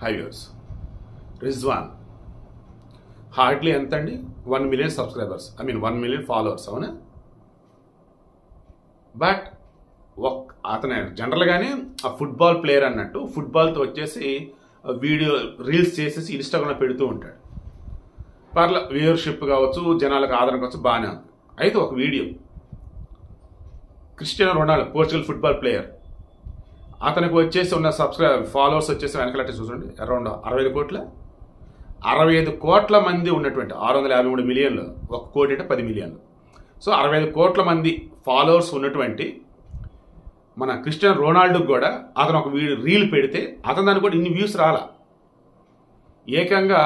High viewers, Rizwan hardly ఎంత అండి? 1 million subscribers, 1 million followers, అవునా? బట్ అతను జనరల్గానే ఆ ఫుట్బాల్ ప్లేయర్ అన్నట్టు ఫుట్బాల్తో వచ్చేసి వీడియో రీల్స్ చేసేసి ఇన్స్టాగ్రామ్లో పెడుతూ ఉంటాడు. వ్యూవర్షిప్ కావచ్చు, జనాలకు ఆదరణ కావచ్చు, బాగానే ఉంది. అయితే ఒక video Cristiano Ronaldo, Portugal football player, అతనికి వచ్చేసి ఉన్న ఫాలోవర్స్ వచ్చేసి వెనకాల చూడండి, అరౌండ్ 65 కోట్ల 65 కోట్ల మంది ఉన్నటువంటి 653 మిలియన్లు, 1 కోటి అంటే 10 మిలియన్లు. సో 65 కోట్ల మంది ఫాలోవర్స్ ఉన్నటువంటి మన క్రిస్టియానో రొనాల్డోకి కూడా అతను ఒక రీల్ పెడితే అతను దానికి కూడా ఇన్ని వ్యూస్ రాలా. ఏకంగా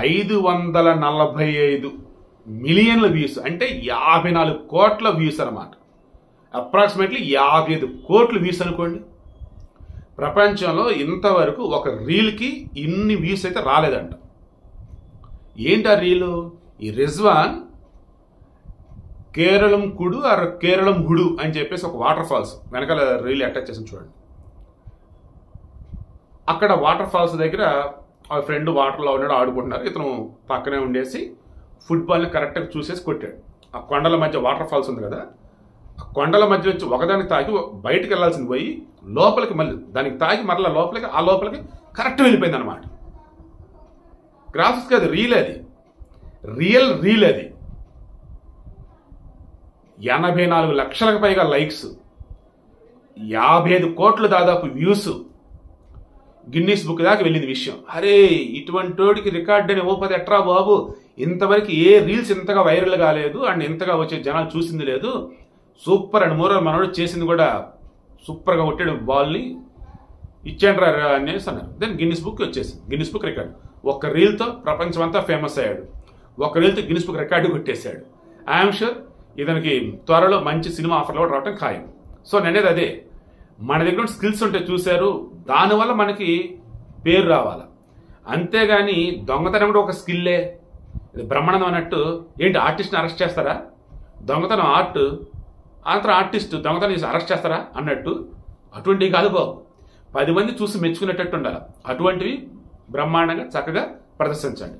545 మిలియన్ల వ్యూస్, అంటే 54 కోట్ల వ్యూస్ అన్నమాట. అప్రాక్సిమేట్లీ 55 కోట్ల వ్యూస్ అనుకోండి. ప్రపంచంలో ఇంతవరకు ఒక రీల్కి ఇన్ని వ్యూస్ అయితే రాలేదంట. ఏంటి ఆ రీలు? ఈ రిజ్వాన్ కేరళం కుడు ఆర్ కేరళం హుడు అని చెప్పేసి ఒక వాటర్ ఫాల్స్ వెనకాల రీల్ అటాచ్ చేసి చూడండి. అక్కడ వాటర్ ఫాల్స్ దగ్గర ఆ ఫ్రెండ్ వాటర్లో ఉన్నాడు, ఆడుకుంటున్నారు. ఇతను పక్కనే ఉండేసి ఫుట్బాల్ని కరెక్ట్గా చూసేసి కొట్టాడు. ఆ కొండల మధ్య వాటర్ ఫాల్స్ ఉంది కదా, ఆ కొండల మధ్య నుంచి ఒకదానికి తాకి బయటకు వెళ్ళాల్సింది పోయి లోపలికి, మళ్ళీ దానికి తాకి మరలా లోపలికి, ఆ లోపలికి కరెక్ట్ వెళ్ళిపోయింది అనమాట. గ్రాఫిక్స్ కాదు, రీల్ అది, రియల్ రీల్ అది. 84 లక్షలకు పైగా లైక్స్, 55 కోట్లు దాదాపు వ్యూస్, గిన్నీస్ బుక్ దాకా వెళ్ళింది విషయం. అరే, ఇటువంటి వాడికి రికార్డ్ అని ఓపది ఎట్రా బాబు, ఇంతవరకు ఏ రీల్స్ ఇంతగా వైరల్ కాలేదు అండ్ ఇంతగా వచ్చే జనాలు చూసింది లేదు, సూపర్ అండ్ మోరల్ మనోడు చేసింది కూడా సూపర్గా కొట్టాడు, బాల్ని ఇచ్చేండ్రా అనేసి అన్నారు. దెన్ గిన్నిస్ బుక్ వచ్చేసింది, గిన్నిస్ బుక్ రికార్డు. ఒక్క రీల్తో ప్రపంచం అంతా ఫేమస్ అయ్యాడు, ఒక్క రీల్తో గిన్నిస్ బుక్ రికార్డు కొట్టేశాడు. ఐఎమ్ షూర్ ఇతనికి త్వరలో మంచి సినిమా ఆఫర్లు కూడా రావడం ఖాయం. సో నేనేది అదే, మన దగ్గర స్కిల్స్ ఉంటే చూశారు, దానివల్ల మనకి పేరు రావాలి. అంతేగాని దొంగతనం కూడా ఒక స్కిల్లే. ఇది బ్రహ్మానందం అన్నట్టు, ఏంటి ఆర్టిస్ట్ని అరెస్ట్ చేస్తారా? దొంగతనం ఆర్ట్, అంతా ఆర్టిస్ట్ దొంగతనం చేసి అరెస్ట్ చేస్తారా అన్నట్టు అటువంటివి కాదు బాబు. 10 మంది చూసి మెచ్చుకునేటట్టు ఉండాలి. అటువంటివి బ్రహ్మాండంగా చక్కగా ప్రదర్శించండి.